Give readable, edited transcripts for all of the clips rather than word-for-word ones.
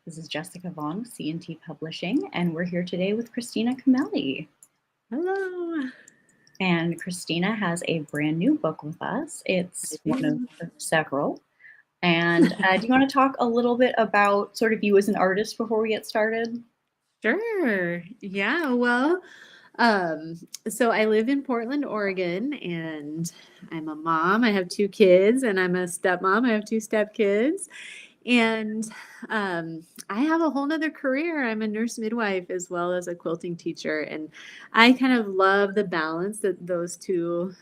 This is Jessica Vaughn with C&T Publishing, and we're here today with Christina Camelli. Hello. And Christina has a brand new book with us. It's one of several. And do you want to talk a little bit about sort of you as an artist before we get started? Sure. Yeah. Well, um, so I live in Portland, Oregon, and I'm a mom. I have two kids, and I'm a stepmom. I have two stepkids. And I have a whole nother career. I'm a nurse midwife as well as a quilting teacher. And I kind of love the balance that those two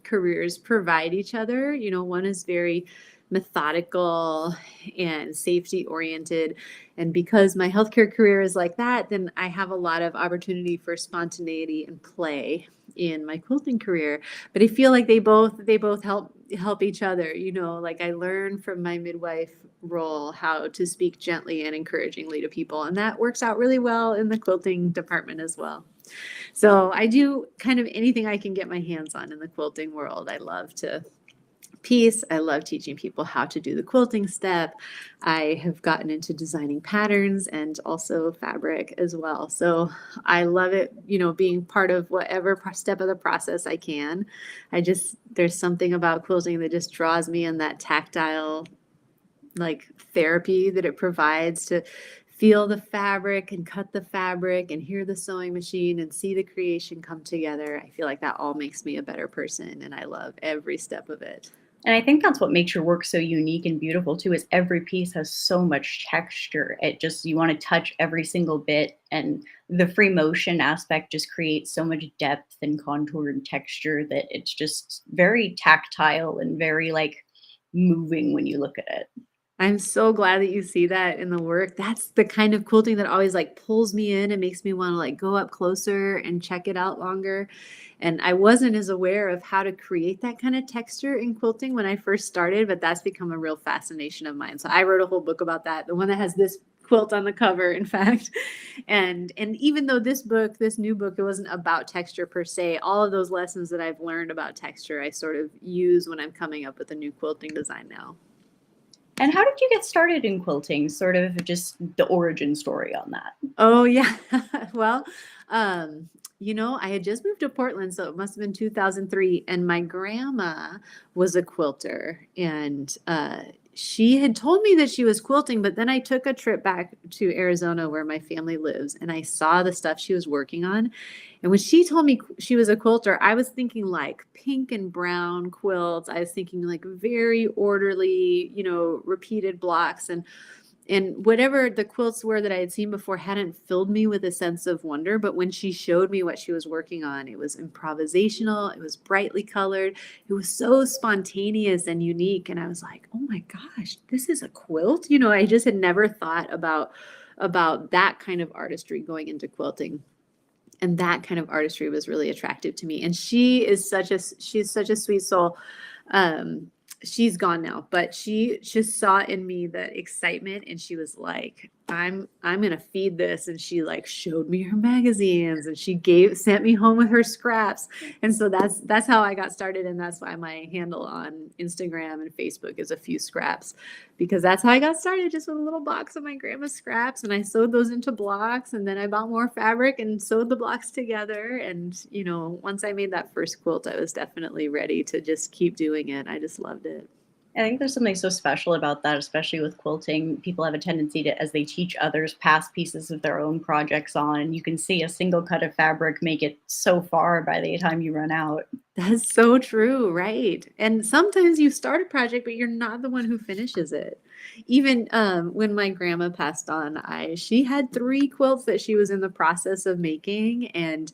careers provide each other. You know, one is very methodical and safety oriented. And because my healthcare career is like that, then I have a lot of opportunity for spontaneity and play in my quilting career. But I feel like they both help each other. You know, like I learn from my midwife role how to speak gently and encouragingly to people, and that works out really well in the quilting department as well. So I do kind of anything I can get my hands on in the quilting world. I love to piece. I love teaching people how to do the quilting step. I have gotten into designing patterns and also fabric as well. So I love it, you know, being part of whatever step of the process I can. There's something about quilting that just draws me in, that tactile like therapy that it provides to feel the fabric and cut the fabric and hear the sewing machine and see the creation come together. I feel like that all makes me a better person, and I love every step of it. And I think that's what makes your work so unique and beautiful too, is every piece has so much texture. It just, you want to touch every single bit, and the free motion aspect just creates so much depth and contour and texture that it's just very tactile and very like moving when you look at it. I'm so glad that you see that in the work. That's the kind of quilting that always like pulls me in and makes me want to like go up closer and check it out longer. And I wasn't as aware of how to create that kind of texture in quilting when I first started, but that's become a real fascination of mine. So I wrote a whole book about that, the one that has this quilt on the cover, in fact. And even though this new book, it wasn't about texture per se, all of those lessons that I've learned about texture, I sort of use when I'm coming up with a new quilting design now. And how did you get started in quilting? Sort of just the origin story on that. Oh yeah. Well, you know, I had just moved to Portland, so it must have been 2003, and my grandma was a quilter, and she had told me that she was quilting, but then I took a trip back to Arizona where my family lives, and I saw the stuff she was working on. And when she told me she was a quilter, I was thinking like pink and brown quilts. I was thinking like very orderly, you know, repeated blocks, and whatever the quilts were that I had seen before hadn't filled me with a sense of wonder. But when she showed me what she was working on, it was improvisational, it was brightly colored, it was so spontaneous and unique. And I was like, oh my gosh, this is a quilt. You know, I just had never thought about that kind of artistry going into quilting. And that kind of artistry was really attractive to me. And she's such a sweet soul. She's gone now, but she just saw in me the excitement, and she was like, I'm gonna feed this. And she like showed me her magazines, and she sent me home with her scraps. And so that's how I got started, and that's why my handle on Instagram and Facebook is a few scraps, because that's how I got started, just with a little box of my grandma's scraps, and I sewed those into blocks, and then I bought more fabric and sewed the blocks together. And you know, once I made that first quilt, I was definitely ready to just keep doing it. I just loved it. I think there's something so special about that, especially with quilting. People have a tendency to, as they teach others, pass pieces of their own projects on. And you can see a single cut of fabric make it so far by the time you run out. That's so true, right? And sometimes you start a project, but you're not the one who finishes it. Even when my grandma passed on, she had three quilts that she was in the process of making, and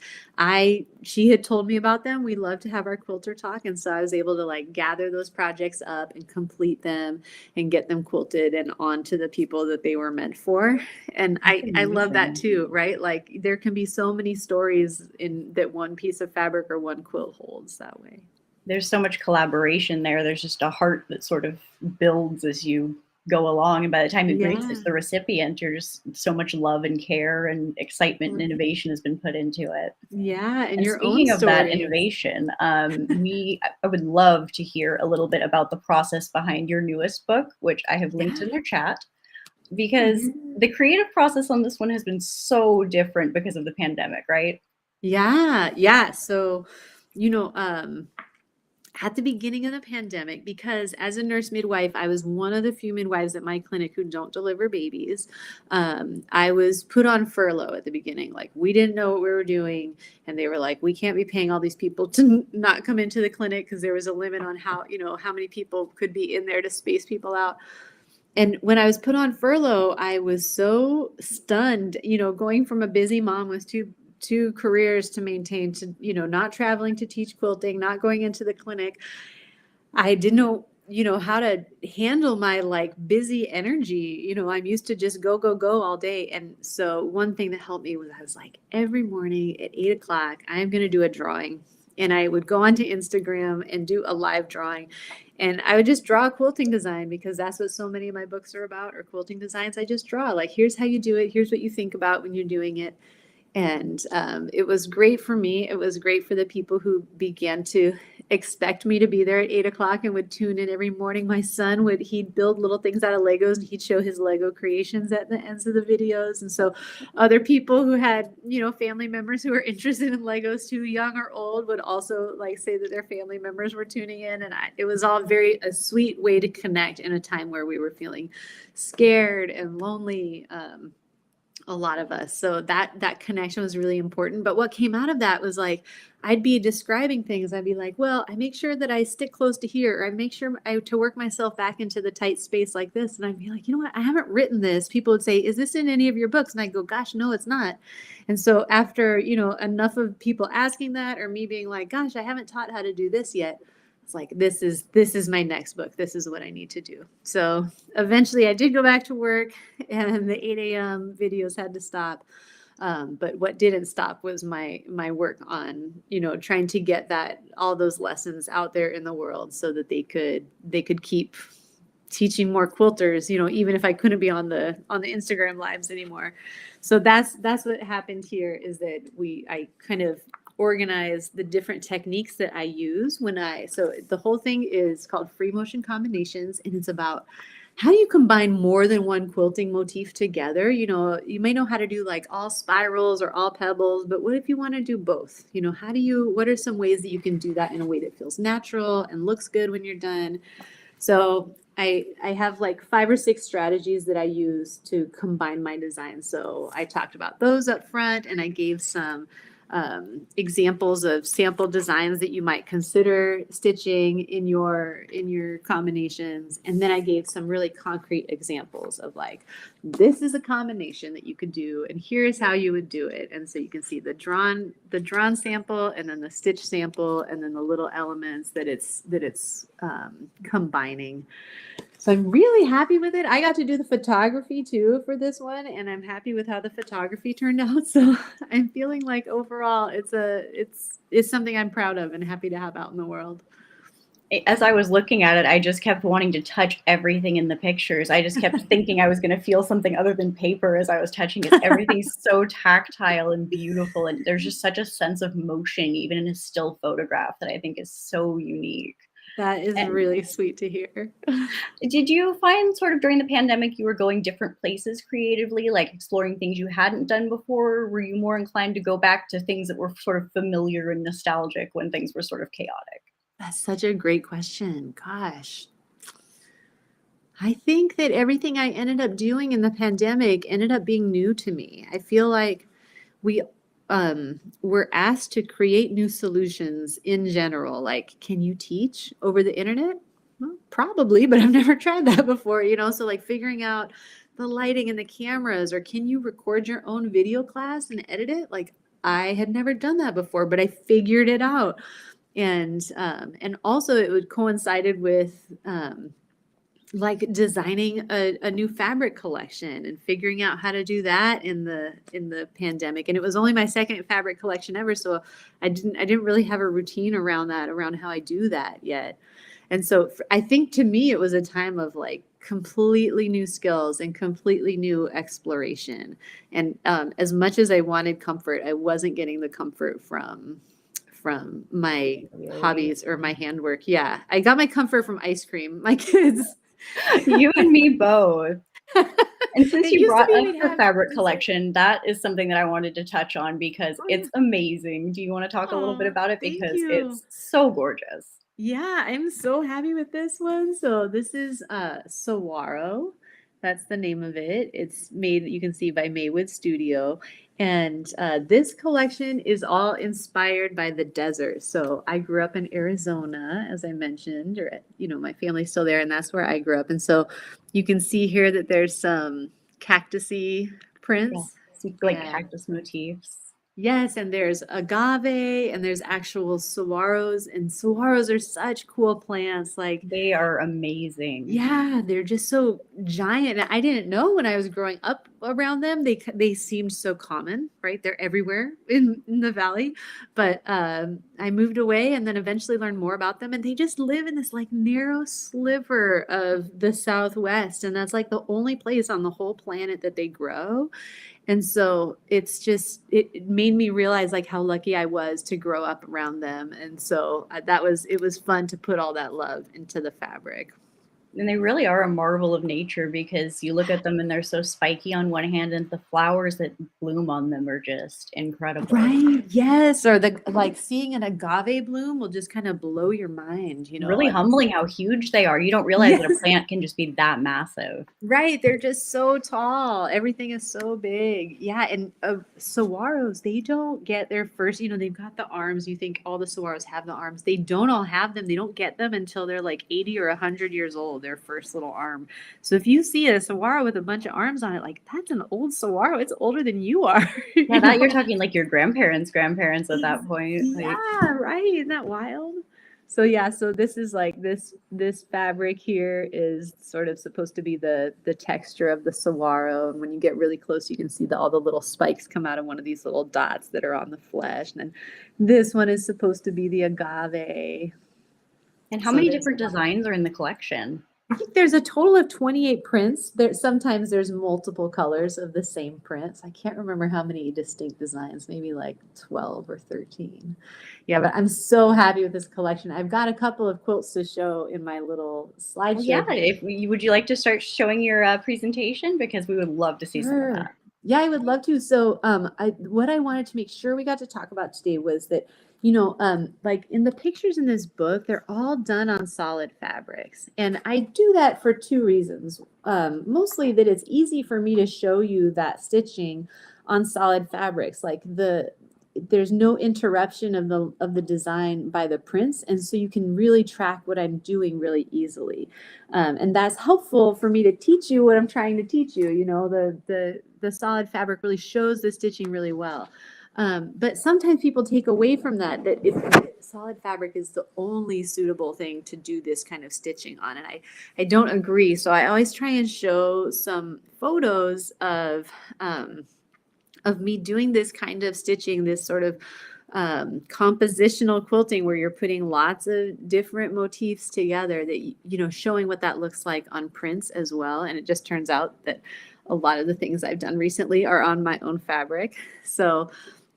she had told me about them. We love to have our quilter talk, and so I was able to like gather those projects up and complete them and get them quilted and onto the people that they were meant for. And That's I love that amazing. too, right? Like there can be so many stories in that one piece of fabric or one quilt holds that way. There's so much collaboration there. There's just a heart that sort of builds as you go along. And by the time it reaches Yeah. the recipient, you're just so much love and care and excitement and Right. innovation has been put into it. Yeah, and And your own speaking of that stories. innovation, I would love to hear a little bit about the process behind your newest book, which I have linked in Yeah. their chat. because the creative process on this one has been so different because of the pandemic, right? Yeah, yeah. So, you know, at the beginning of the pandemic, because as a nurse midwife, I was one of the few midwives at my clinic who don't deliver babies. I was put on furlough at the beginning. Like, we didn't know what we were doing. And they were like, we can't be paying all these people to not come into the clinic because there was a limit on how, how many people could be in there to space people out. And when I was put on furlough, I was so stunned, going from a busy mom with two careers to maintain, to not traveling to teach quilting, not going into the clinic. I didn't know, how to handle my like busy energy. I'm used to just go, go, go all day. And so one thing that helped me was I was like, every morning at 8 o'clock, I'm going to do a drawing. And I would go onto Instagram and do a live drawing. And I would just draw a quilting design, because that's what so many of my books are about, or quilting designs. I just draw, like, here's how you do it. Here's what you think about when you're doing it. And it was great for me. It was great for the people who began to expect me to be there at 8 o'clock and would tune in every morning. My son he'd build little things out of Legos, and he'd show his Lego creations at the ends of the videos. And so other people who had, family members who were interested in Legos too, young or old, would also like say that their family members were tuning in. And it was all a sweet way to connect in a time where we were feeling scared and lonely. A lot of us. So that connection was really important. But what came out of that was like, I'd be describing things. I'd be like, well, I make sure that I stick close to here, or I make sure to work myself back into the tight space like this. And I'd be like, you know what? I haven't written this. People would say, is this in any of your books? And I go, gosh, no, it's not. And so after, enough of people asking that, or me being like, gosh, I haven't taught how to do this yet. It's like, this is my next book. This is what I need to do. So eventually I did go back to work, and the 8 a.m. videos had to stop. But what didn't stop was my work on, trying to get all those lessons out there in the world, so that they could keep teaching more quilters, even if I couldn't be on the Instagram lives anymore. So that's what happened here, is that I kind of organize the different techniques that I use so the whole thing is called free motion combinations, and it's about how do you combine more than one quilting motif together. You may know how to do like all spirals or all pebbles, but what if you want to do both? What are some ways that you can do that in a way that feels natural and looks good when you're done? So I have like 5 or 6 strategies that I use to combine my designs. So I talked about those up front, and I gave some examples of sample designs that you might consider stitching in your combinations. And then I gave some really concrete examples of like, this is a combination that you could do, and here's how you would do it. And so you can see the drawn sample, and then the stitch sample, and then the little elements that it's combining. So I'm really happy with it. I got to do the photography too for this one, and I'm happy with how the photography turned out. So I'm feeling like overall it's something I'm proud of and happy to have out in the world. As I was looking at it, I just kept wanting to touch everything in the pictures. I just kept thinking I was going to feel something other than paper as I was touching it. Everything's so tactile and beautiful, and there's just such a sense of motion, even in a still photograph, that I think is so unique. That is really sweet to hear. Did you find sort of during the pandemic you were going different places creatively, like exploring things you hadn't done before? Or were you more inclined to go back to things that were sort of familiar and nostalgic when things were sort of chaotic? That's such a great question. Gosh. I think that everything I ended up doing in the pandemic ended up being new to me. I feel like we were asked to create new solutions in general. Like, can you teach over the internet? Well, probably, but I've never tried that before, So like figuring out the lighting and the cameras, or can you record your own video class and edit it? Like, I had never done that before, but I figured it out. And also it would coincided with like designing a new fabric collection and figuring out how to do that in the pandemic. And it was only my second fabric collection ever, so I didn't really have a routine around how I do that yet. And so I think to me it was a time of like completely new skills and completely new exploration. And as much as I wanted comfort, I wasn't getting the comfort from my hobbies or my handwork. Yeah, I got my comfort from ice cream. My kids. You and me both. And since It you used to brought be up we'd the have fabric this like, collection, that is something that I wanted to touch on because oh yeah, it's amazing. Do you wanna talk a little bit oh, about it? thank Because you. it's so gorgeous. Yeah, I'm so happy with this one. So this is Saguaro. That's the name of it. It's made, you can see, by Maywood Studio. And this collection is all inspired by the desert. So I grew up in Arizona, as I mentioned, or my family's still there, and that's where I grew up. And so you can see here that there's some cactusy Yeah, prints. so like And cactus motifs. yes, and there's agave and there's actual saguaros, and saguaros are such cool plants. Like, They are amazing. yeah, they're just so giant. And I didn't know when I was growing up around them. They seemed so common, right? They're everywhere in the valley. But I moved away and then eventually learned more about them. And they just live in this like narrow sliver of the Southwest, and that's like the only place on the whole planet that they grow. And so it's just it made me realize like how lucky I was to grow up around them. And so it was fun to put all that love into the fabric. And they really are a marvel of nature because you look at them and they're so spiky on one hand, and the flowers that bloom on them are just incredible. Right. Yes. Or the like seeing an agave bloom will just kind of blow your mind, Really and it's humbling how huge they are. You don't realize that a yes. plant can just be that massive. Right, they're just so tall. Everything is so big. Yeah, and saguaros, they don't get their first, they've got the arms. You think all the saguaros have the arms. They don't all have them. They don't get them until they're like 80 or 100 years old, their first little arm. So if you see a saguaro with a bunch of arms on it, like that's an old saguaro. It's older than you are, Yeah, that you're talking like your grandparents at that point. Like, Yeah, right. Isn't that wild? So yeah, so this is like this fabric here is sort of supposed to be the texture of the saguaro, and when you get really close, you can see all the little spikes come out of one of these little dots that are on the flesh. And then this one is supposed to be the agave. and how So many there's different designs are in the collection? I think there's a total of 28 prints. Sometimes there's multiple colors of the same prints. I can't remember how many distinct designs, maybe like 12 or 13. Yeah, but I'm so happy with this collection. I've got a couple of quilts to show in my little Well, yeah, slideshow. if would you like to start showing your presentation? Because we would love to see some of Sure. that. Yeah, I would love to. So, what I wanted to make sure we got to talk about today was that, like in the pictures in this book, they're all done on solid fabrics, and I do that for two reasons. Mostly that it's easy for me to show you that stitching on solid fabrics, like there's no interruption of the design by the prints, and so you can really track what I'm doing really easily. And that's helpful for me to teach you what I'm trying to teach you. The solid fabric really shows the stitching really well. But sometimes people take away from that if solid fabric is the only suitable thing to do this kind of stitching on. And I don't agree. So I always try and show some photos of me doing this kind of stitching, this sort of compositional quilting where you're putting lots of different motifs together that, showing what that looks like on prints as well. And it just turns out that a lot of the things I've done recently are on my own fabric. So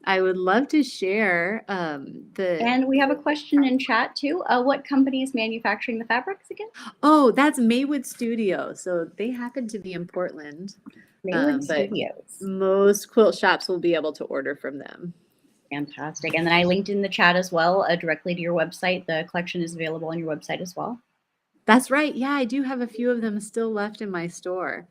I would love to share And we have a question in chat too. What company is manufacturing the fabrics again? oh, that's Maywood Studio. So they happen to be in Portland, Maywood but Studios. most quilt shops will be able to order from them. Fantastic. And then I linked in the chat as well, directly to your website. The collection is available on your website as well. That's right. Yeah, I do have a few of them still left in my store.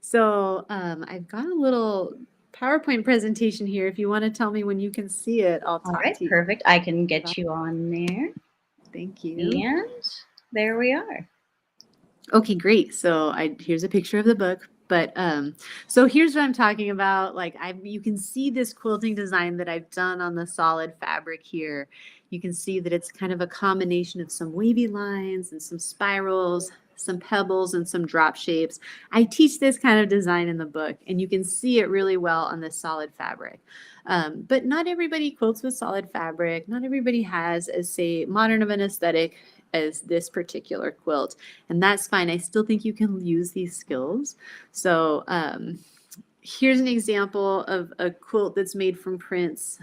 So I've got a little PowerPoint presentation here. If you want to tell me when you can see it, I'll All talk right, to you. perfect. I can get you on there. Thank you. And there we are. Okay, great. So here's a picture of the book. But so here's what I'm talking about. Like you can see this quilting design that I've done on the solid fabric here. You can see that it's kind of a combination of some wavy lines and some spirals, some pebbles and some drop shapes. I teach this kind of design in the book, and you can see it really well on this solid fabric. But not everybody quilts with solid fabric. Not everybody has as, say, modern of an aesthetic as this particular quilt, and that's fine. I still think you can use these skills. So here's an example of a quilt that's made from prints.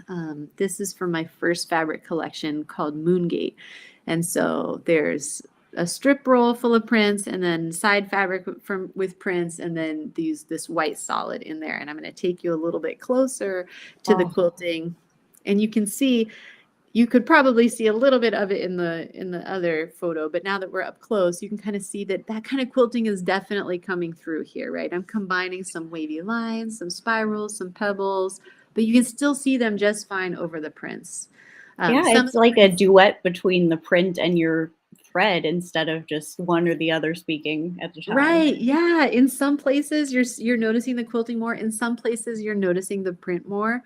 This is from my first fabric collection called Moongate. And so there's a strip roll full of prints, and then side fabric with prints, and then this white solid in there. And I'm going to take you a little bit closer to the quilting, and you can see, you could probably see a little bit of it in the other photo, but now that we're up close, you can kind of see that kind of quilting is definitely coming through here, right? I'm combining some wavy lines, some spirals, some pebbles, but you can still see them just fine over the prints. Yeah, Some of it's the like a prints, duet between the print and your thread instead of just one or the other speaking at a time. right? Yeah, in some places you're noticing the quilting more. In some places you're noticing the print more.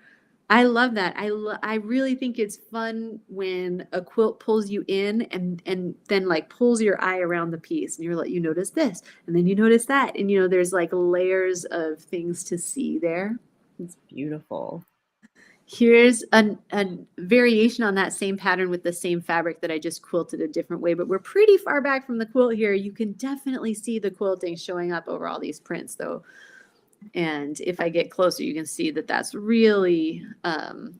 I love that. I really think it's fun when a quilt pulls you in and then like pulls your eye around the piece, and you're like, you notice this, and then you notice that, and there's like layers of things to see there. It's beautiful. Here's a variation on that same pattern with the same fabric that I just quilted a different way, but we're pretty far back from the quilt here. You can definitely see the quilting showing up over all these prints though. And if I get closer, you can see that that's really,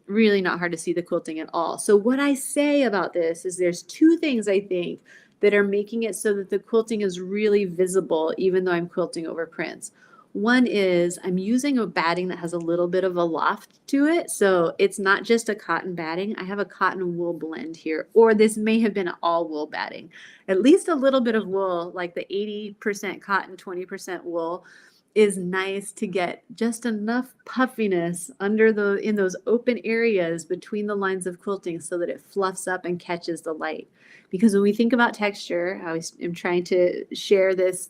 really not hard to see the quilting at all. So what I say about this is there's two things I think that are making it so that the quilting is really visible, even though I'm quilting over prints. One is I'm using a batting that has a little bit of a loft to it. So it's not just a cotton batting. I have a cotton wool blend here, or this may have been an all wool batting. At least a little bit of wool, like the 80% cotton, 20% wool, is nice to get just enough puffiness in those open areas between the lines of quilting so that it fluffs up and catches the light. Because when we think about texture, I am trying to share this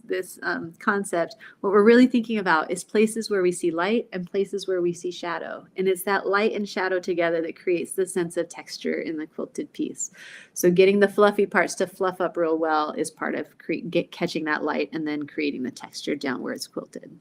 concept. What we're really thinking about is places where we see light and places where we see shadow. And it's that light and shadow together that creates the sense of texture in the quilted piece. So getting the fluffy parts to fluff up real well is part of catching that light and then creating the texture down where it's quilted.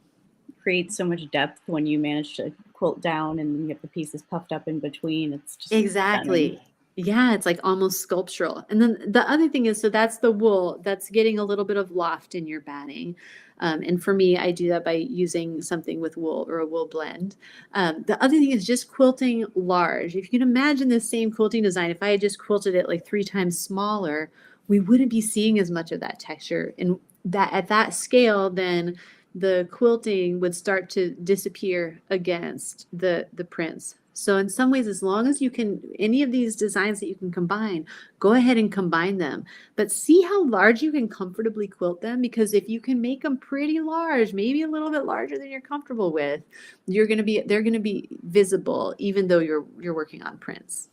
Creates so much depth when you manage to quilt down and you have the pieces puffed up in between. It's just stunning. Exactly. Yeah, it's like almost sculptural. And then the other thing is, so that's the wool that's getting a little bit of loft in your batting. And for me, I do that by using something with wool or a wool blend. The other thing is just quilting large. If you can imagine this same quilting design, if I had just quilted it like 3 times smaller, we wouldn't be seeing as much of that texture. And that at that scale, then the quilting would start to disappear against the prints. So in some ways, as long as you can, any of these designs that you can combine, go ahead and combine them. But see how large you can comfortably quilt them, because if you can make them pretty large, maybe a little bit larger than you're comfortable with, they're going to be visible even though you're working on prints.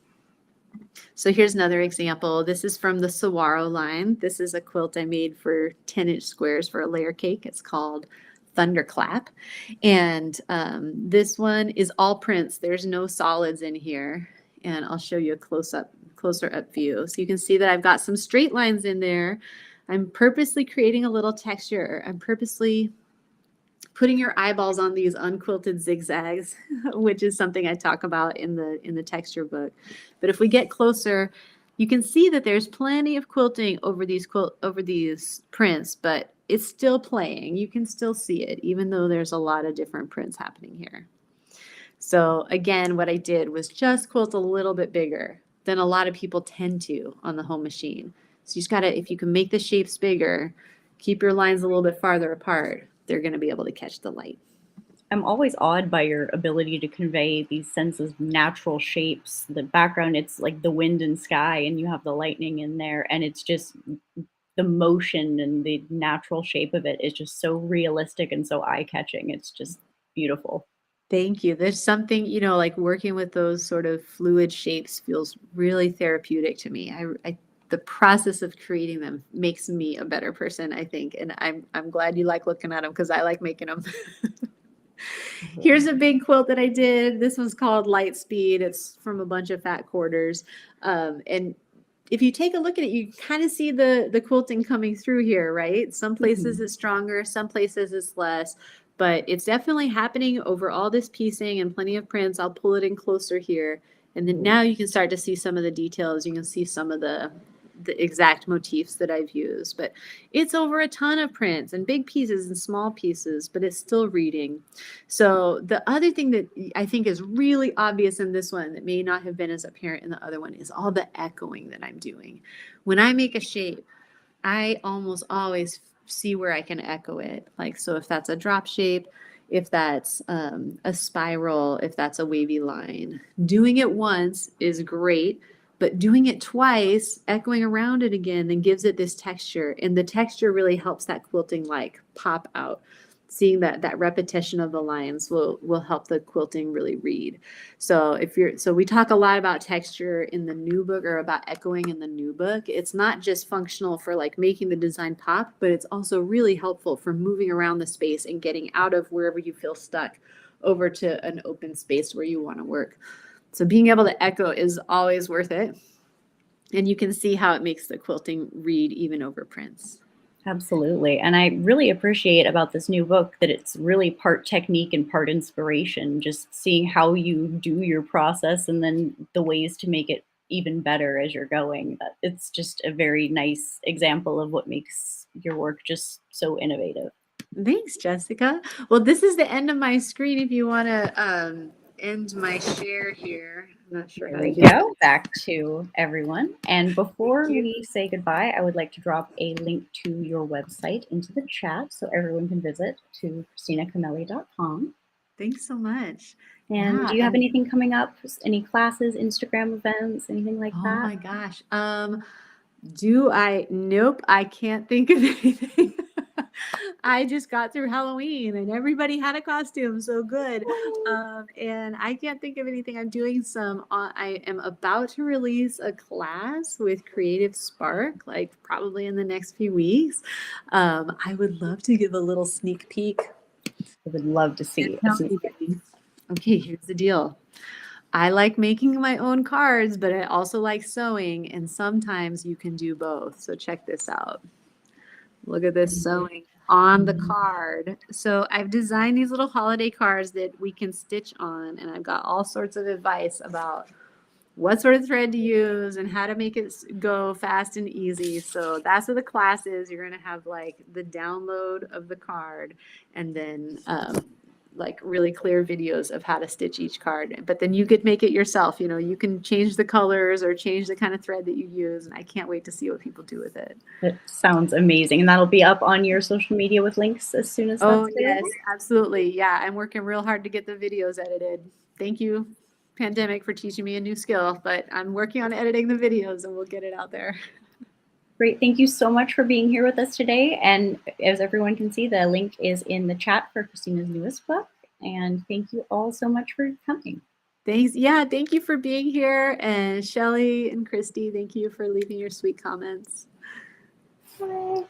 So here's another example. This is from the Saguaro line. This is a quilt I made for 10-inch squares for a layer cake. It's called Thunderclap. And this one is all prints. There's no solids in here. And I'll show you a closer up view. So you can see that I've got some straight lines in there. I'm purposely creating a little texture. I'm purposely putting your eyeballs on these unquilted zigzags, which is something I talk about in the texture book. But if we get closer, you can see that there's plenty of quilting over these prints, but it's still playing. You can still see it, even though there's a lot of different prints happening here. So again, what I did was just quilt a little bit bigger than a lot of people tend to on the home machine. So you just gotta, if you can make the shapes bigger, keep your lines a little bit farther apart, they're gonna be able to catch the light. I'm always awed by your ability to convey these senses of natural shapes. The background, it's like the wind and sky, and you have the lightning in there, and it's just the motion and the natural shape of it is just so realistic and so eye-catching. It's just beautiful. Thank you. There's something, like working with those sort of fluid shapes feels really therapeutic to me. The process of creating them makes me a better person, I think. And I'm glad you like looking at them, because I like making them. Here's a big quilt that I did. This one's called Lightspeed. It's from a bunch of fat quarters. And if you take a look at it, you kind of see the quilting coming through here, right? Some places it's stronger, some places it's less, but it's definitely happening over all this piecing and plenty of prints. I'll pull it in closer here. And then now you can start to see some of the details. You can see some of the exact motifs that I've used, but it's over a ton of prints and big pieces and small pieces, but it's still reading. So the other thing that I think is really obvious in this one that may not have been as apparent in the other one is all the echoing that I'm doing. When I make a shape, I almost always see where I can echo it. Like, so if that's a drop shape, if that's a spiral, if that's a wavy line, doing it once is great, but doing it twice, echoing around it again, then gives it this texture. And the texture really helps that quilting like pop out. Seeing that repetition of the lines will help the quilting really read. So we talk a lot about texture in the new book, or about echoing in the new book. It's not just functional for like making the design pop, but it's also really helpful for moving around the space and getting out of wherever you feel stuck over to an open space where you want to work. So being able to echo is always worth it. And you can see how it makes the quilting read even over prints. Absolutely. And I really appreciate about this new book that it's really part technique and part inspiration, just seeing how you do your process and then the ways to make it even better as you're going. That it's just a very nice example of what makes your work just so innovative. Thanks, Jessica. Well, this is the end of my screen. If you want to end my share here, I'm not sure There how to we do that. go. Back to everyone. And before Thank you. we say goodbye, I would like to drop a link to your website into the chat so everyone can visit to ChristinaCamelli.com. Thanks so much. And Yeah. do you have anything coming up? Any classes, Instagram events, anything like Oh that? my gosh. Do I? Nope. I can't think of anything. I just got through Halloween and everybody had a costume. So good. And I can't think of anything. I'm doing some, I am about to release a class with Creative Spark, like probably in the next few weeks. I would love to give a little sneak peek. I would love to And see tell me, okay, here's the deal. I like making my own cards, but I also like sewing, and sometimes you can do both. So check this out. Look at this sewing on the card. So I've designed these little holiday cards that we can stitch on, and I've got all sorts of advice about what sort of thread to use and how to make it go fast and easy. So that's what the class is. You're going to have like the download of the card, and then like really clear videos of how to stitch each card. But then you could make it yourself. You know, you can change the colors or change the kind of thread that you use. And I can't wait to see what people do with it. It sounds amazing. And that'll be up on your social media with links as soon as Oh, that's yes, available. absolutely. Yeah, I'm working real hard to get the videos edited. Thank you, pandemic, for teaching me a new skill, but I'm working on editing the videos and we'll get it out there. Great. Thank you so much for being here with us today. And as everyone can see, the link is in the chat for Christina's newest book. And thank you all so much for coming. Thanks. Yeah, thank you for being here. And Shelly and Christy, thank you for leaving your sweet comments. Bye.